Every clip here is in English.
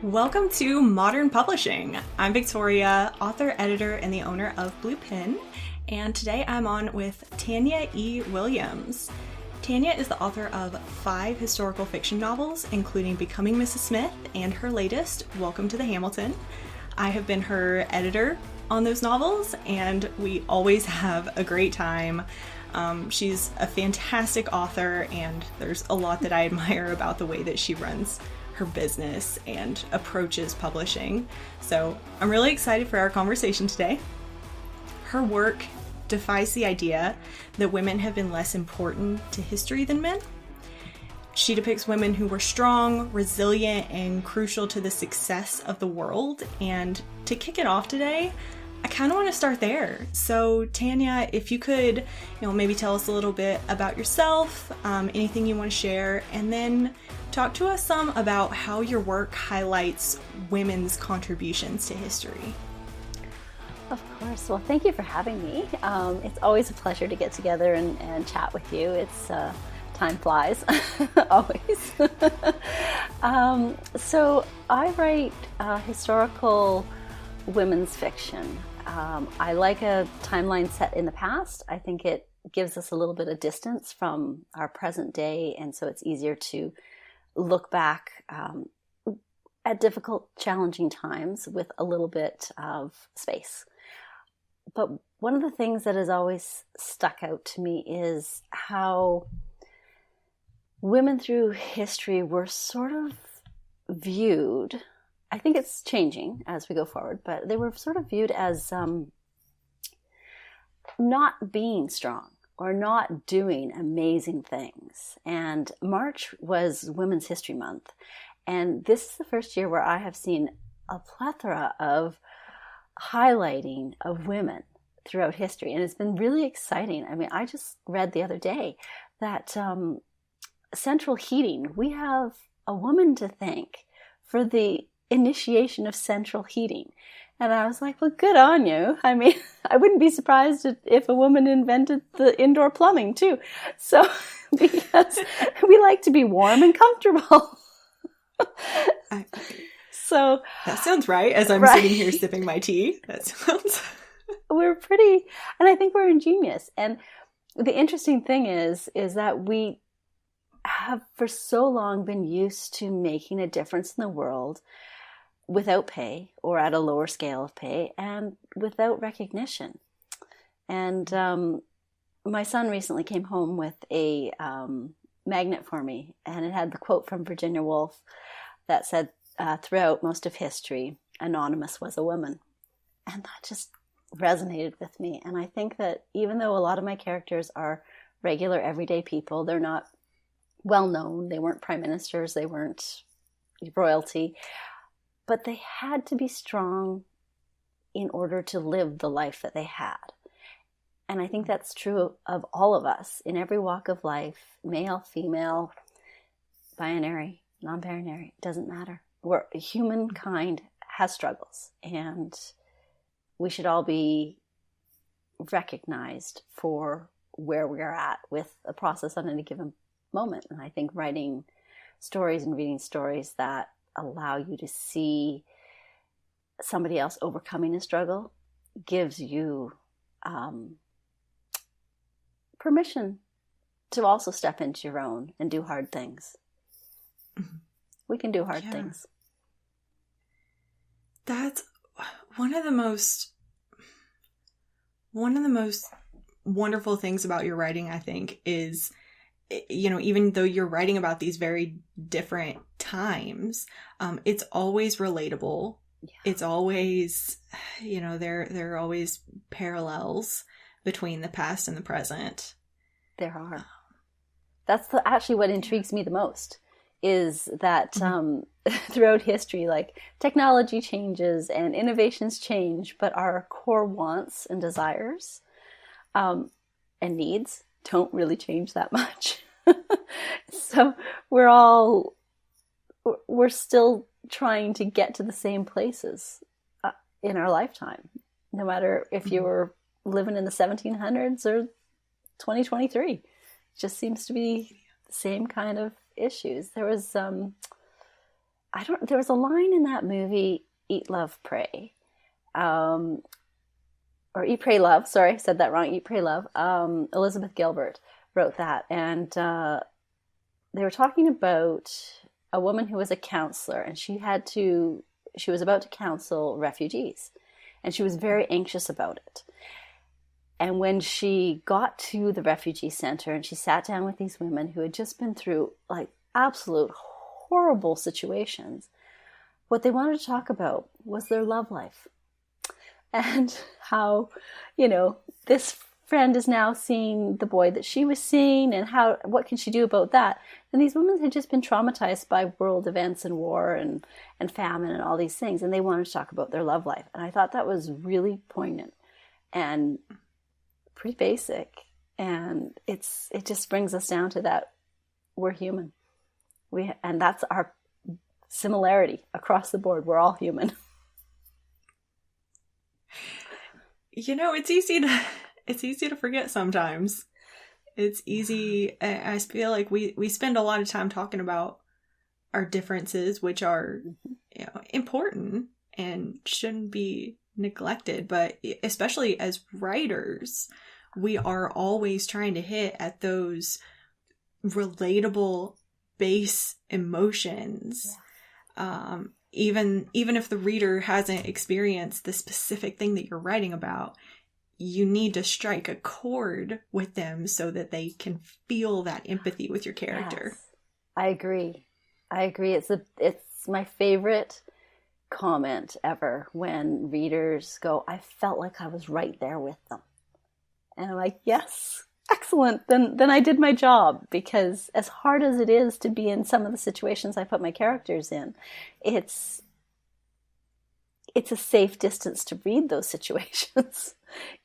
Welcome to Modern Publishing. I'm Victoria, author, editor, and the owner of Blue Pen, and today I'm on with Tanya E Williams. Tanya is the author of 5 historical fiction novels, including Becoming Mrs. Smith and her latest, Welcome to the Hamilton. I have been her editor on those novels, and we always have a great time. She's a fantastic author, and there's a lot that I admire about the way that she runs her business and approaches publishing. So I'm really excited for our conversation today. Her work defies the idea that women have been less important to history than men. She depicts women who were strong, resilient, and crucial to the success of the world. And to kick it off today, I kind of want to start there. So Tanya, if you could, maybe tell us a little bit about yourself, anything you want to share, and then talk to us some about how your work highlights women's contributions to history. Of course. Well, thank you for having me. It's always a pleasure to get together and chat with you. It's time flies, always. So I write historical women's fiction. I like a timeline set in the past. I think it gives us a little bit of distance from our present day, and so it's easier to look back at difficult, challenging times with a little bit of space. But one of the things that has always stuck out to me is how women through history were sort of viewed. I think it's changing as we go forward, but they were sort of viewed as not being strong or not doing amazing things. And March was Women's History Month. And this is the first year where I have seen a plethora of highlighting of women throughout history. And it's been really exciting. I mean, I just read the other day that central heating, we have a woman to thank for the initiation of central heating. And I was like, well, good on you. I mean, I wouldn't be surprised if a woman invented the indoor plumbing too. So, because we like to be warm and comfortable. So that sounds right. As I'm sitting here sipping my tea, that sounds. We're pretty, and I think we're ingenious. And the interesting thing is that we have for so long been used to making a difference in the world without pay or at a lower scale of pay and without recognition. And my son recently came home with a magnet for me, and it had the quote from Virginia Woolf that said, throughout most of history, anonymous was a woman. And that just resonated with me. And I think that even though a lot of my characters are regular everyday people, they're not well known, they weren't prime ministers, they weren't royalty, but they had to be strong in order to live the life that they had. And I think that's true of all of us in every walk of life, male, female, binary, non-binary, doesn't matter. Humankind has struggles, and we should all be recognized for where we are at with a process on any given moment. And I think writing stories and reading stories that allow you to see somebody else overcoming a struggle gives you permission to also step into your own and do hard things. Mm-hmm. We can do hard things. That's one of the most wonderful things about your writing, I think, is, even though you're writing about these very different times, it's always relatable. Yeah. It's always, there are always parallels between the past and the present. There are. That's actually what intrigues me the most, is that throughout history, like, technology changes and innovations change, but our core wants and desires and needs don't really change that much. So we're still trying to get to the same places in our lifetime, no matter if you were living in the 1700s or 2023. It just seems to be the same kind of issues. There was there was a line in that movie, Eat, Love, Pray. Or Eat, Pray, Love. Sorry, I said that wrong. Eat, Pray, Love. Elizabeth Gilbert wrote that. And they were talking about a woman who was a counselor, and she was about to counsel refugees. And she was very anxious about it. And when she got to the refugee center and she sat down with these women who had just been through like absolute horrible situations, what they wanted to talk about was their love life. And how, this friend is now seeing the boy that she was seeing, and what can she do about that? And these women had just been traumatized by world events and war and famine and all these things, and they wanted to talk about their love life. And I thought that was really poignant and pretty basic. And it just brings us down to that we're human. And that's our similarity across the board. We're all human. It's easy to forget sometimes. It's easy. I feel like we spend a lot of time talking about our differences, which are important and shouldn't be neglected. But especially as writers, we are always trying to hit at those relatable base emotions. Yeah. Even if the reader hasn't experienced the specific thing that you're writing about, you need to strike a chord with them so that they can feel that empathy with your character. Yes, I agree. It's my favorite comment ever when readers go, I felt like I was right there with them. And I'm like, yes, excellent. Then I did my job, because as hard as it is to be in some of the situations I put my characters in, it's a safe distance to read those situations.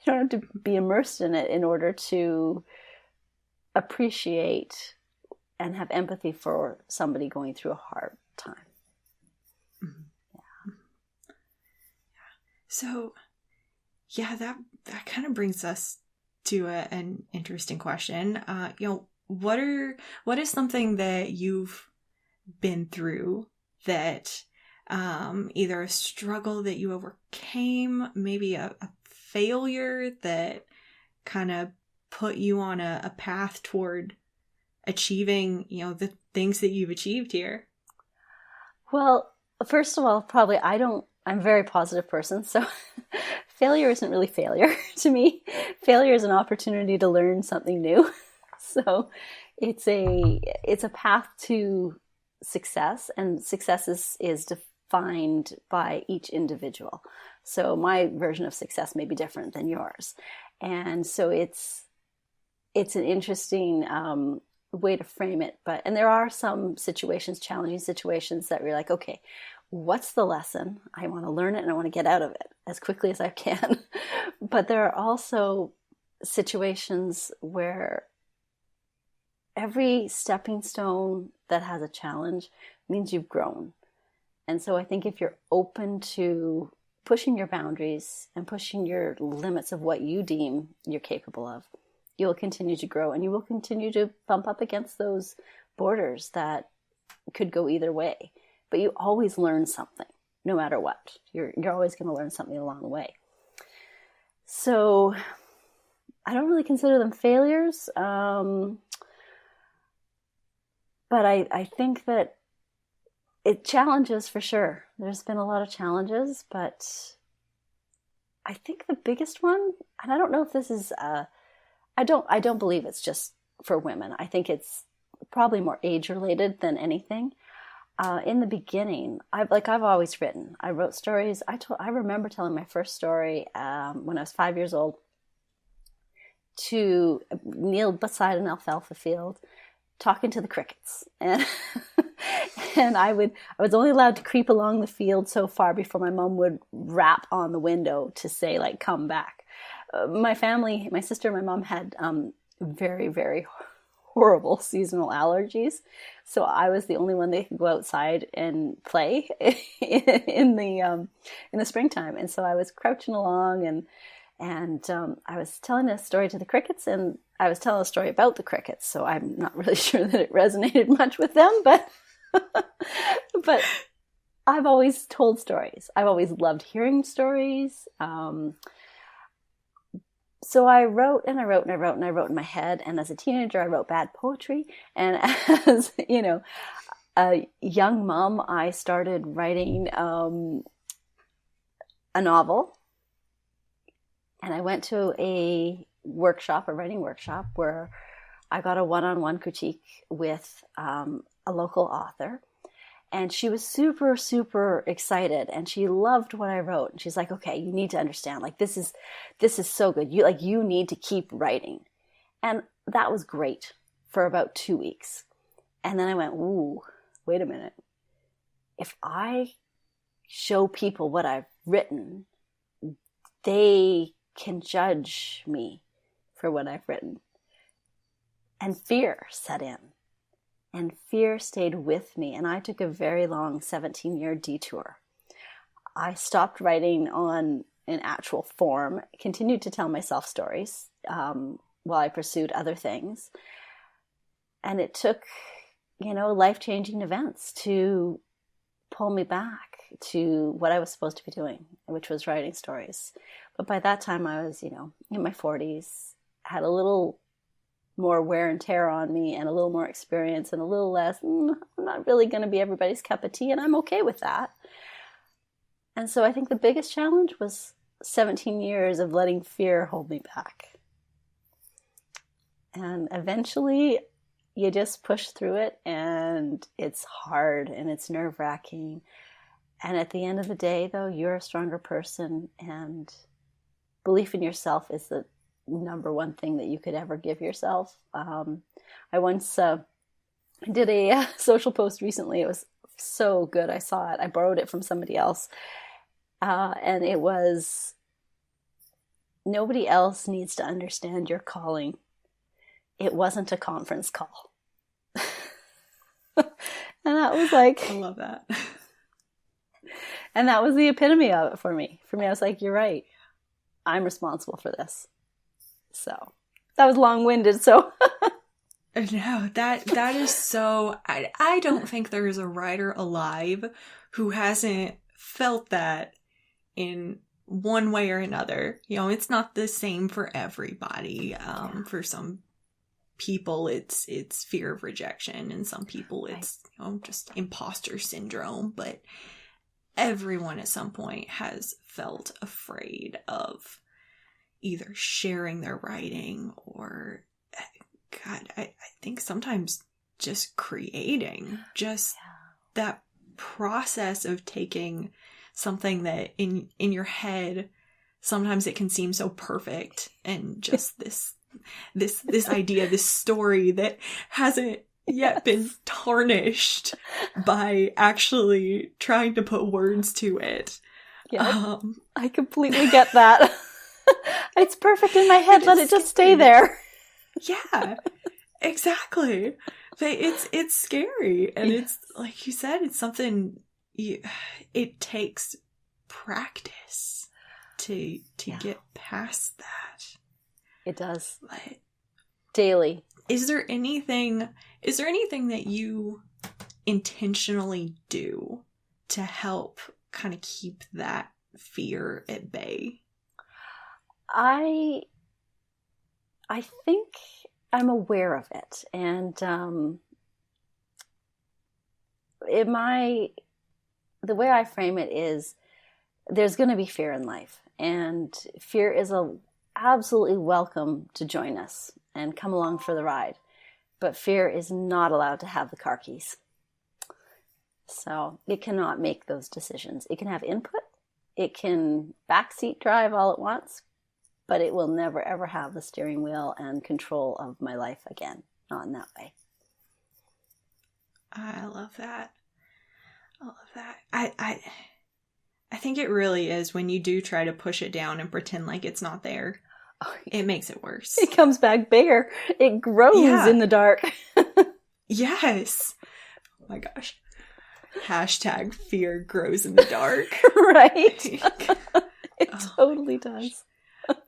You don't have to be immersed in it in order to appreciate and have empathy for somebody going through a hard time. Mm-hmm. Yeah. So, that kind of brings us to an interesting question. What is something that you've been through that either a struggle that you overcame, maybe a failure that kind of put you on a path toward achieving, the things that you've achieved here? Well, first of all, probably I'm a very positive person, so failure isn't really failure to me. Failure is an opportunity to learn something new. So it's a path to success, and success is defined by each individual. So my version of success may be different than yours. And so it's an interesting way to frame it. And there are some situations, challenging situations, that we're like, okay, what's the lesson? I want to learn it and I want to get out of it as quickly as I can. But there are also situations where every stepping stone that has a challenge means you've grown. And so I think if you're open to pushing your boundaries and pushing your limits of what you deem you're capable of, you'll continue to grow, and you will continue to bump up against those borders that could go either way. But you always learn something, no matter what. You're always going to learn something along the way. So I don't really consider them failures. But I think that it challenges for sure. There's been a lot of challenges, but I think the biggest one, and I don't know if this is, I don't believe it's just for women. I think it's probably more age related than anything. In the beginning, I've always written. I wrote stories. I remember telling my first story when I was 5 years old, to kneel beside an alfalfa field, talking to the crickets, and and I was only allowed to creep along the field so far before my mom would rap on the window to say, like, come back. My family, my sister and my mom had very, very horrible seasonal allergies, so I was the only one that could go outside and play in the springtime. And so I was crouching along, and I was telling a story to the crickets, and I was telling a story about the crickets. So I'm not really sure that it resonated much with them, but I've always told stories. I've always loved hearing stories. So I wrote and I wrote and I wrote and I wrote in my head. And as a teenager, I wrote bad poetry. And as, a young mom, I started writing a novel. And I went to a writing workshop, where I got a one-on-one critique with a local author. And she was super, super excited, and she loved what I wrote. And she's like, okay, you need to understand, like, this is so good. You need to keep writing. And that was great for about 2 weeks. And then I went, ooh, wait a minute. If I show people what I've written, they can judge me for what I've written. And fear set in. And fear stayed with me, and I took a very long 17-year detour. I stopped writing on an actual form, continued to tell myself stories while I pursued other things. And it took, life-changing events to pull me back to what I was supposed to be doing, which was writing stories. But by that time, I was, in my 40s, had a little more wear and tear on me, and a little more experience, and a little less, I'm not really going to be everybody's cup of tea, and I'm okay with that. And so I think the biggest challenge was 17 years of letting fear hold me back. And eventually you just push through it, and it's hard and it's nerve-wracking. And at the end of the day, though, you're a stronger person, and belief in yourself is the number one thing that you could ever give yourself. I once did a social post recently. It was so good. I saw it. I borrowed it from somebody else. And it was, nobody else needs to understand your calling. It wasn't a conference call. And that was like, I love that. And that was the epitome of it for me. For me, I was like, you're right. I'm responsible for this. So that was long-winded. So no, that is so, I don't think there is a writer alive who hasn't felt that in one way or another. It's not the same for everybody. For some people, it's fear of rejection, and some people it's just imposter syndrome. But everyone at some point has felt afraid of either sharing their writing or, God, I think sometimes just creating, that process of taking something that in your head, sometimes it can seem so perfect, and just this idea, this story that hasn't yet been tarnished by actually trying to put words to it. Yeah, I completely get that. It's perfect in my head. Let it just stay there. Yeah, exactly. But it's scary, and it's like you said, it's something it takes practice to get past that. It does. But daily. Is there anything that you intentionally do to help kind of keep that fear at bay? I think I'm aware of it, and the way I frame it is, there's going to be fear in life, and fear is absolutely welcome to join us and come along for the ride, but fear is not allowed to have the car keys. So it cannot make those decisions. It can have input. It can backseat drive all it wants, but it will never, ever have the steering wheel and control of my life again. Not in that way. I love that. I think it really is, when you do try to push it down and pretend like it's not there, it makes it worse. It comes back bigger. It grows in the dark. Yes. Oh my gosh. Hashtag fear grows in the dark. Right. It totally does.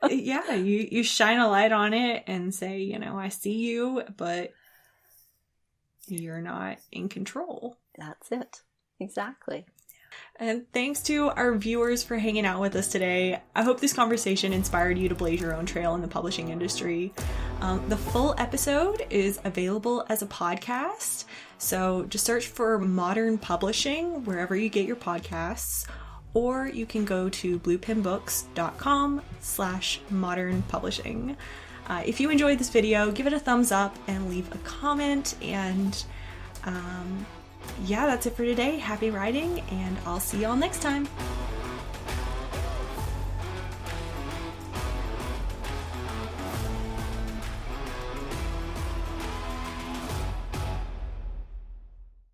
Yeah, you shine a light on it and say, I see you, but you're not in control. That's it. Exactly. And thanks to our viewers for hanging out with us today. I hope this conversation inspired you to blaze your own trail in the publishing industry. The full episode is available as a podcast, so just search for Modern Publishing wherever you get your podcasts, or you can go to bluepinbooks.com/modern publishing. If you enjoyed this video, give it a thumbs up and leave a comment. And yeah, that's it for today. Happy writing, and I'll see y'all next time.